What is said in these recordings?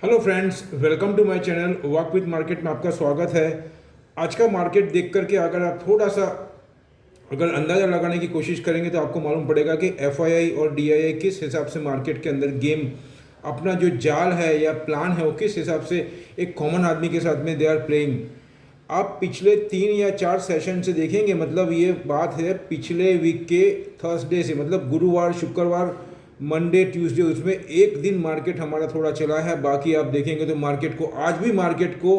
Hello friends, welcome to my channel walk with market में आपका स्वागत है। आज का मार्केट देख करके अगर आप थोड़ा सा अगर अंदाज़ा लगाने की कोशिश करेंगे तो आपको मालूम पड़ेगा कि एफआईआई और डीआईआई किस हिसाब से मार्केट के अंदर गेम अपना जो जाल है या प्लान है वो किस हिसाब से एक कॉमन आदमी के साथ में दे आर प्लेइंग। आप पिछले 3 या 4 सेशन से देखेंगे, मतलब ये बात है पिछले वीक के थर्सडे से, मतलब गुरुवार, शुक्रवार, मंडे, ट्यूसडे, उसमें एक दिन मार्केट हमारा थोड़ा चला है। बाकी आप देखेंगे तो मार्केट को आज भी मार्केट को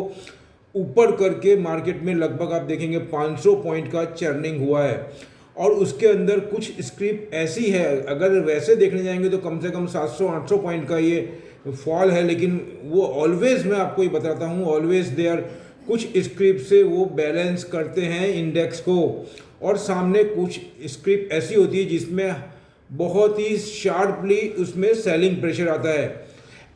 ऊपर करके मार्केट में लगभग आप देखेंगे 500 पॉइंट का चर्निंग हुआ है। और उसके अंदर कुछ स्क्रिप्ट ऐसी है, अगर वैसे देखने जाएंगे तो कम से कम 700-800 पॉइंट का ये फॉल है, लेकिन वो ऑलवेज, मैं आपको ये बताता हूँ, ऑलवेज दे आर कुछ स्क्रिप्ट से वो बैलेंस करते हैं इंडेक्स को। और सामने कुछ स्क्रिप्ट ऐसी होती है जिसमें बहुत ही शार्पली उसमें सेलिंग प्रेशर आता है।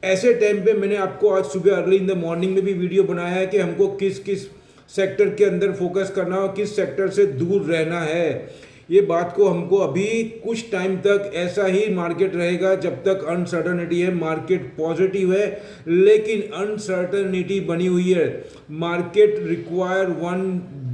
ऐसे टाइम पे मैंने आपको आज सुबह अर्ली इन द मॉर्निंग में भी वीडियो बनाया है कि हमको किस किस सेक्टर के अंदर फोकस करना और किस सेक्टर से दूर रहना है। ये बात को हमको अभी कुछ टाइम तक ऐसा ही मार्केट रहेगा जब तक अनसर्टनिटी है। मार्केट पॉजिटिव है लेकिन अनसर्टनिटी बनी हुई है। Market require one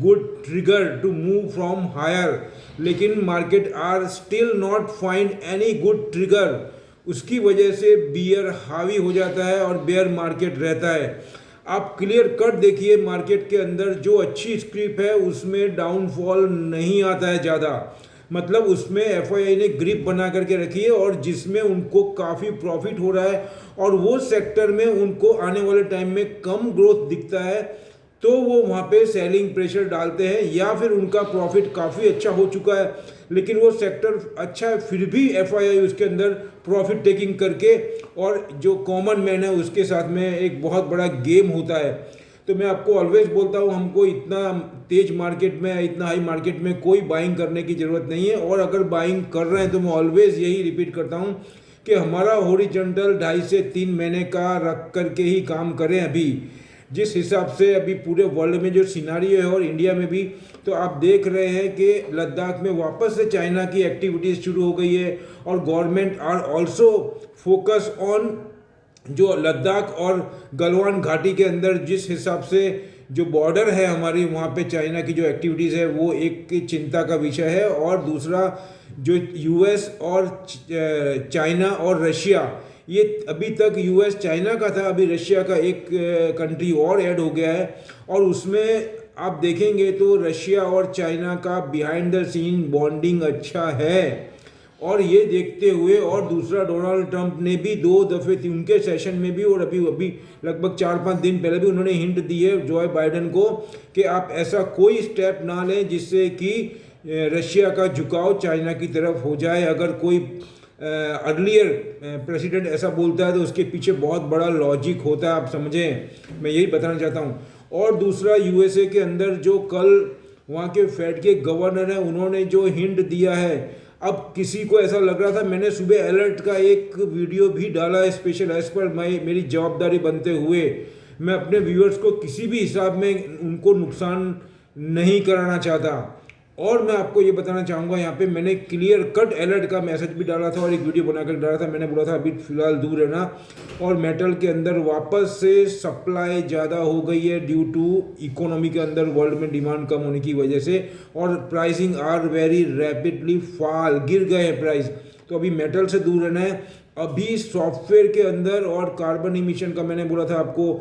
good trigger to move from higher, लेकिन market are still not find any good trigger. उसकी वजह से बियर हावी हो जाता है और बेयर मार्केट रहता है। आप क्लियर कट देखिए, मार्केट के अंदर जो अच्छी स्क्रिप्ट है उसमें डाउनफॉल नहीं आता है ज़्यादा, मतलब उसमें एफआईआई ने ग्रिप बना करके रखी है और जिसमें उनको काफ़ी प्रॉफिट हो रहा है और वो सेक्टर में उनको आने वाले टाइम में कम ग्रोथ दिखता है तो वो वहाँ पे सेलिंग प्रेशर डालते हैं, या फिर उनका प्रॉफिट काफ़ी अच्छा हो चुका है लेकिन वो सेक्टर अच्छा है फिर भी एफआईआई उसके अंदर प्रॉफिट टेकिंग करके, और जो कॉमन मैन है उसके साथ में एक बहुत बड़ा गेम होता है। तो मैं आपको ऑलवेज बोलता हूँ, हमको इतना तेज मार्केट में, इतना हाई मार्केट में कोई बाइंग करने की ज़रूरत नहीं है। और अगर बाइंग कर रहे हैं तो मैं ऑलवेज यही रिपीट करता हूँ कि हमारा हॉरिजॉन्टल 2.5 से 3 महीने का रख करके ही काम करें। अभी जिस हिसाब से अभी पूरे वर्ल्ड में जो सिनारियो है और इंडिया में भी, तो आप देख रहे हैं कि लद्दाख में वापस से चाइना की एक्टिविटीज़ शुरू हो गई है और government are also focus on जो लद्दाख और गलवान घाटी के अंदर जिस हिसाब से जो बॉर्डर है हमारी, वहाँ पे चाइना की जो एक्टिविटीज़ है वो एक चिंता का विषय है। और दूसरा जो यूएस और चाइना और रशिया, ये अभी तक यूएस चाइना का था, अभी रशिया का एक कंट्री और ऐड हो गया है और उसमें आप देखेंगे तो रशिया और चाइना का बिहाइंड द सीन बॉन्डिंग अच्छा है। और ये देखते हुए, और दूसरा डोनाल्ड ट्रंप ने भी 2 दफ़े उनके सेशन में भी और अभी अभी लगभग 4-5 दिन पहले भी उन्होंने हिंट दी है जो बाइडेन को कि आप ऐसा कोई स्टेप ना लें जिससे कि रशिया का झुकाव चाइना की तरफ हो जाए। अगर कोई अर्लियर प्रेसिडेंट ऐसा बोलता है तो उसके पीछे बहुत बड़ा लॉजिक होता है, आप समझें, मैं यही बताना चाहता हूँ। और दूसरा यूएसए के अंदर जो कल वहाँ के फेड के गवर्नर हैं उन्होंने जो हिंट दिया है, अब किसी को ऐसा लग रहा था, मैंने सुबह अलर्ट का एक वीडियो भी डाला है स्पेशल, एज पर मेरी जवाबदारी बनते हुए मैं अपने व्यूअर्स को किसी भी हिसाब में उनको नुकसान नहीं कराना चाहता। और मैं आपको ये बताना चाहूँगा, यहाँ पे मैंने क्लियर कट अलर्ट का मैसेज भी डाला था और एक वीडियो बनाकर डाला था। मैंने बोला था अभी फ़िलहाल दूर रहना, और मेटल के अंदर वापस से सप्लाई ज़्यादा हो गई है ड्यू टू इकोनॉमी के अंदर वर्ल्ड में डिमांड कम होने की वजह से, और pricing are very rapidly fall, गिर गए हैं प्राइस। तो अभी मेटल से दूर रहना है। अभी सॉफ्टवेयर के अंदर और कार्बन इमिशन का मैंने बोला था आपको,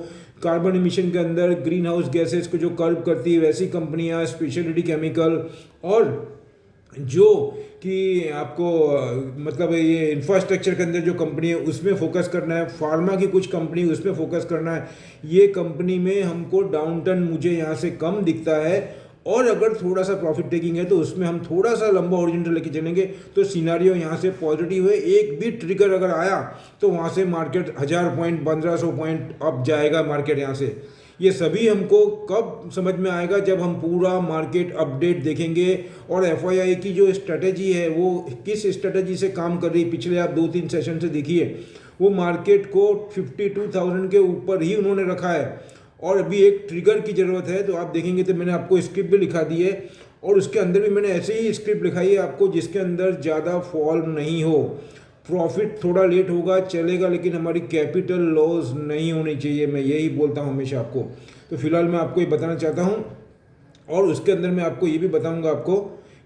कार्बन इमिशन के अंदर ग्रीन हाउस गैसेस को जो कर्व करती है वैसी कंपनियां, स्पेशलिटी केमिकल, और जो कि आपको मतलब ये इंफ्रास्ट्रक्चर के अंदर जो कंपनी है उसमें फोकस करना है, फार्मा की कुछ कंपनी उसमें फोकस करना है। ये कंपनी में हमको डाउनटर्न मुझे यहाँ से कम दिखता है, और अगर थोड़ा सा प्रॉफिट टेकिंग है तो उसमें हम थोड़ा सा लंबा ओरिजेंटल लेके चलेंगे तो सिनारियो यहाँ से पॉजिटिव है। एक भी ट्रिगर अगर आया तो वहाँ से मार्केट 1000 पॉइंट 1500 पॉइंट अप जाएगा मार्केट यहाँ से। ये सभी हमको कब समझ में आएगा, जब हम पूरा मार्केट अपडेट देखेंगे और एफआईआई की जो स्ट्रेटेजी है वो किस स्ट्रेटेजी से काम कर रही है। पिछले आप 2-3 सेशन से देखिए, वो मार्केट को 52,000 के ऊपर ही उन्होंने रखा है और अभी एक ट्रिगर की ज़रूरत है। तो आप देखेंगे तो मैंने आपको स्क्रिप्ट भी लिखा दी है और उसके अंदर भी मैंने ऐसे ही स्क्रिप्ट लिखाई है आपको जिसके अंदर ज़्यादा फॉल नहीं हो। प्रॉफिट थोड़ा लेट होगा चलेगा, लेकिन हमारी कैपिटल लॉस नहीं होनी चाहिए, मैं यही बोलता हूँ हमेशा आपको। तो फिलहाल मैं आपको ये बताना चाहता हूँ, और उसके अंदर मैं आपको ये भी बताऊँगा आपको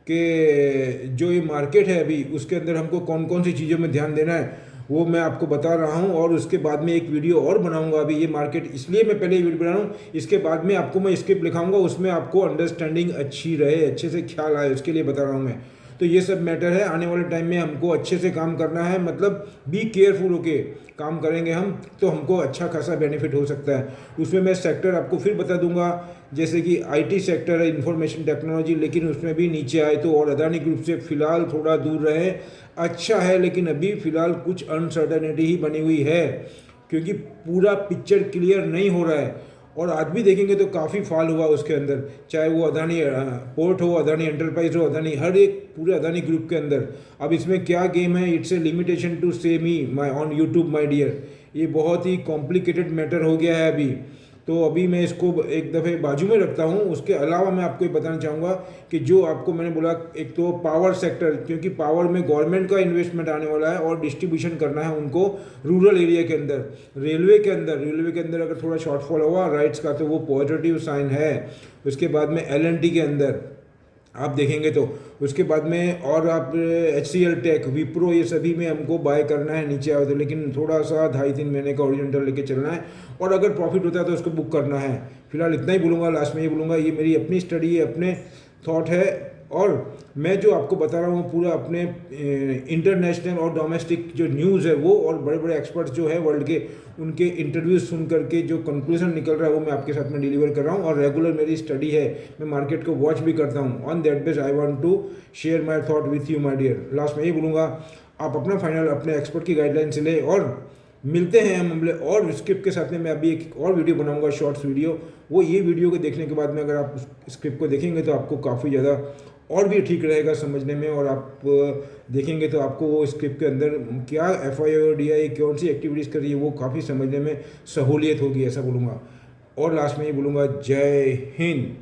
कि जो ये मार्केट है अभी, उसके अंदर हमको कौन कौन सी चीज़ों में ध्यान देना है वो मैं आपको बता रहा हूँ। और उसके बाद में एक वीडियो और बनाऊंगा। अभी ये मार्केट इसलिए मैं पहले ये वीडियो बना रहा हूँ, इसके बाद में आपको मैं स्क्रिप्ट लिखाऊंगा, उसमें आपको अंडरस्टैंडिंग अच्छी रहे, अच्छे से ख्याल आए, उसके लिए बता रहा हूँ मैं। तो ये सब मैटर है। आने वाले टाइम में हमको अच्छे से काम करना है, मतलब बी केयरफुल होके काम करेंगे हम, तो हमको अच्छा खासा बेनिफिट हो सकता है। उसमें मैं सेक्टर आपको फिर बता दूंगा, जैसे कि आईटी सेक्टर है, इंफॉर्मेशन टेक्नोलॉजी, लेकिन उसमें भी नीचे आए तो, और अदानी ग्रुप से फिलहाल थोड़ा दूर रहे, अच्छा है। लेकिन अभी फिलहाल कुछ अनसर्टेनिटी ही बनी हुई है, क्योंकि पूरा पिक्चर क्लियर नहीं हो रहा है। और आज भी देखेंगे तो काफ़ी फॉल हुआ उसके अंदर, चाहे वो अदानी पोर्ट हो, अदानी एंटरप्राइज हो, अदानी हर एक पूरे अदानी ग्रुप के अंदर। अब इसमें क्या गेम है, इट्स ए लिमिटेशन टू से मी माई ऑन यूट्यूब माई डियर। ये बहुत ही कॉम्प्लिकेटेड मैटर हो गया है अभी। तो अभी मैं इसको एक दफ़े बाजू में रखता हूँ। उसके अलावा मैं आपको ये बताना चाहूँगा कि जो आपको मैंने बोला, एक तो पावर सेक्टर, क्योंकि पावर में गवर्नमेंट का इन्वेस्टमेंट आने वाला है और डिस्ट्रीब्यूशन करना है उनको रूरल एरिया के अंदर। रेलवे के अंदर अगर थोड़ा शॉर्टफॉल हुआ राइट्स का, तो वो पॉजिटिव साइन है। उसके बाद में एल के अंदर आप देखेंगे तो, उसके बाद में और आप HCL टेक, विप्रो, ये सभी में हमको बाय करना है नीचे आओ तो, लेकिन थोड़ा सा 2.5-3 महीने का ओरिजेंटल लेके चलना है, और अगर प्रॉफिट होता है तो उसको बुक करना है। फिलहाल इतना ही बोलूँगा, लास्ट में ये बोलूँगा, ये मेरी अपनी स्टडी है, अपने थॉट है, और मैं जो आपको बता रहा हूँ पूरा अपने इंटरनेशनल और डोमेस्टिक जो न्यूज़ है वो, और बड़े बड़े एक्सपर्ट्स जो है वर्ल्ड के, उनके इंटरव्यूज सुन करके जो कंक्लूजन निकल रहा है वो मैं आपके साथ में डिलीवर कर रहा हूँ। और रेगुलर मेरी स्टडी है, मैं मार्केट को वॉच भी करता हूँ। On that base I want to share my thought with you my dear. Last में ये बोलूँगा, आप अपना फाइनल अपने एक्सपर्ट की गाइडलाइन से ले, और मिलते हैं हम और स्क्रिप्ट के साथ में। मैं अभी एक और वीडियो बनाऊंगा, शॉर्ट्स वीडियो, वो ये वीडियो को देखने के बाद में अगर आप स्क्रिप्ट को देखेंगे तो आपको काफ़ी ज़्यादा और भी ठीक रहेगा समझने में, और आप देखेंगे तो आपको वो स्क्रिप्ट के अंदर क्या FII और DI कौन सी एक्टिविटीज़ कर रही है वो काफ़ी समझने में सहूलियत होगी, ऐसा बोलूँगा। और लास्ट में ये बोलूँगा, जय हिंद।